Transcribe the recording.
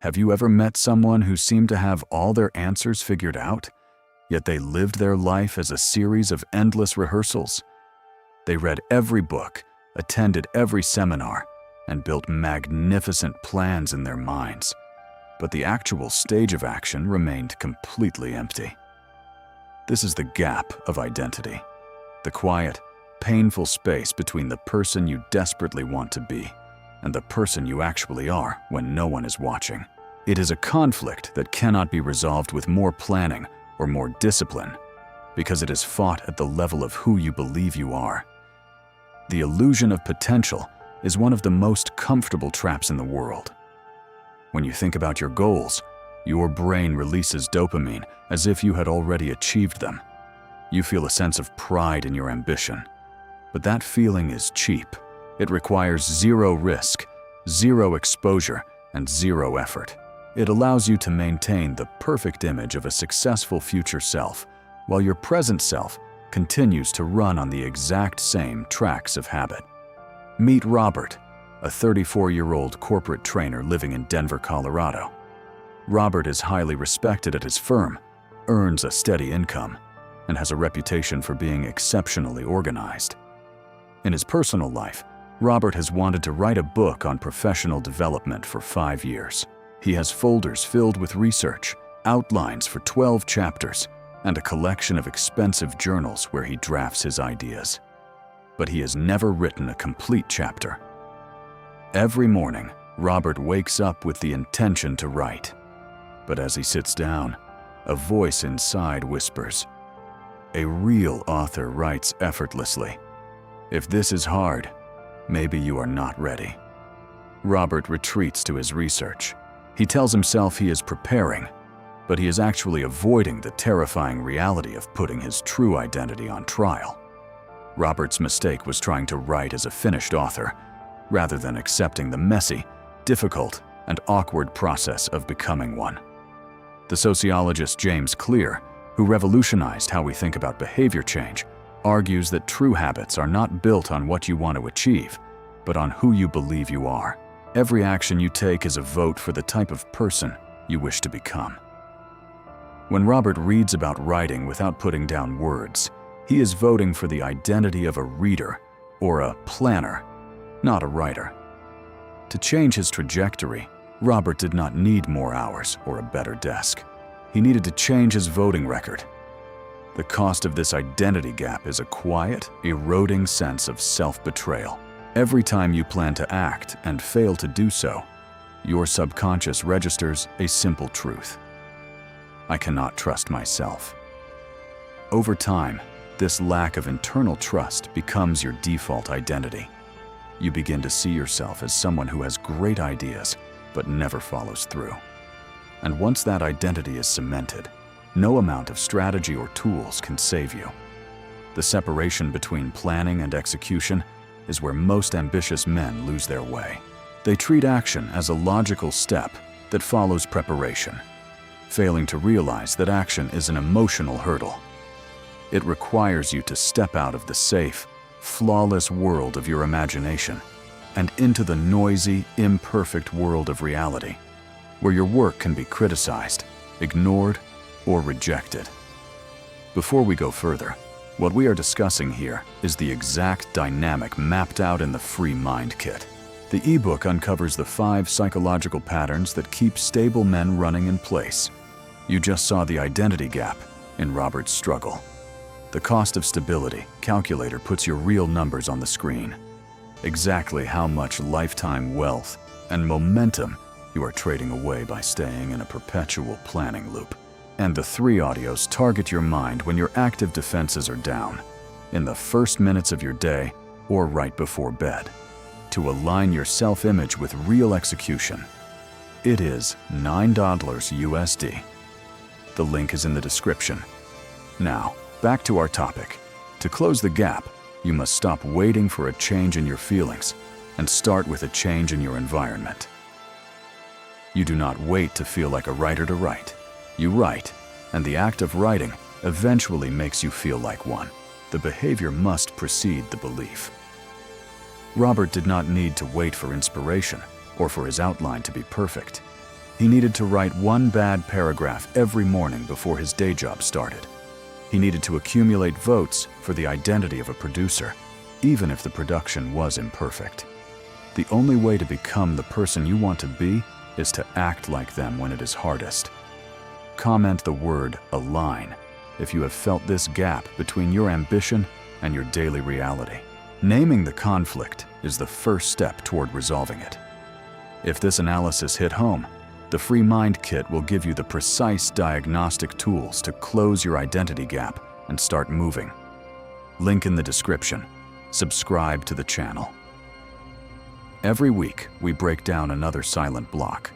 Have you ever met someone who seemed to have all their answers figured out, yet they lived their life as a series of endless rehearsals? They read every book, attended every seminar, and built magnificent plans in their minds, but the actual stage of action remained completely empty. This is the gap of identity, the quiet, painful space between the person you desperately want to be and the person you actually are when no one is watching. It is a conflict that cannot be resolved with more planning or more discipline, because it is fought at the level of who you believe you are. The illusion of potential is one of the most comfortable traps in the world. When you think about your goals, your brain releases dopamine as if you had already achieved them. You feel a sense of pride in your ambition. But that feeling is cheap. It requires zero risk, zero exposure, and zero effort. It allows you to maintain the perfect image of a successful future self, while your present self continues to run on the exact same tracks of habit. Meet Robert, a 34-year-old corporate trainer living in Denver, Colorado. Robert is highly respected at his firm, earns a steady income, and has a reputation for being exceptionally organized. In his personal life, Robert has wanted to write a book on professional development for 5 years. He has folders filled with research, outlines for 12 chapters, and a collection of expensive journals where he drafts his ideas. But he has never written a complete chapter. Every morning, Robert wakes up with the intention to write. But as he sits down, a voice inside whispers, "A real author writes effortlessly. If this is hard, maybe you are not ready." Robert retreats to his research. He tells himself he is preparing, but he is actually avoiding the terrifying reality of putting his true identity on trial. Robert's mistake was trying to write as a finished author, rather than accepting the messy, difficult, and awkward process of becoming one. The sociologist James Clear, who revolutionized how we think about behavior change, argues that true habits are not built on what you want to achieve, but on who you believe you are. Every action you take is a vote for the type of person you wish to become. When Robert reads about writing without putting down words, he is voting for the identity of a reader or a planner, not a writer. To change his trajectory, Robert did not need more hours or a better desk. He needed to change his voting record. The cost of this identity gap is a quiet, eroding sense of self-betrayal. Every time you plan to act and fail to do so, your subconscious registers a simple truth: I cannot trust myself. Over time, this lack of internal trust becomes your default identity. You begin to see yourself as someone who has great ideas but never follows through. And once that identity is cemented, no amount of strategy or tools can save you. The separation between planning and execution is where most ambitious men lose their way. They treat action as a logical step that follows preparation, failing to realize that action is an emotional hurdle. It requires you to step out of the safe, flawless world of your imagination and into the noisy, imperfect world of reality, where your work can be criticized, ignored, or rejected. Before we go further, what we are discussing here is the exact dynamic mapped out in the Free Mind Kit. The ebook uncovers the 5 psychological patterns that keep stable men running in place. You just saw the identity gap in Robert's struggle. The cost of stability calculator puts your real numbers on the screen. Exactly how much lifetime wealth and momentum you are trading away by staying in a perpetual planning loop. And the 3 audios target your mind when your active defenses are down, in the first minutes of your day or right before bed, to align your self-image with real execution. It is $9 USD. The link is in the description. Now, back to our topic. To close the gap, you must stop waiting for a change in your feelings and start with a change in your environment. You do not wait to feel like a writer to write. You write, and the act of writing eventually makes you feel like one. The behavior must precede the belief. Robert did not need to wait for inspiration or for his outline to be perfect. He needed to write one bad paragraph every morning before his day job started. He needed to accumulate votes for the identity of a producer, even if the production was imperfect. The only way to become the person you want to be is to act like them when it is hardest. Comment the word "align" if you have felt this gap between your ambition and your daily reality. Naming the conflict is the first step toward resolving it. If this analysis hit home, the Free Mind Kit will give you the precise diagnostic tools to close your identity gap and start moving. Link in the description. Subscribe to the channel. Every week, we break down another silent block.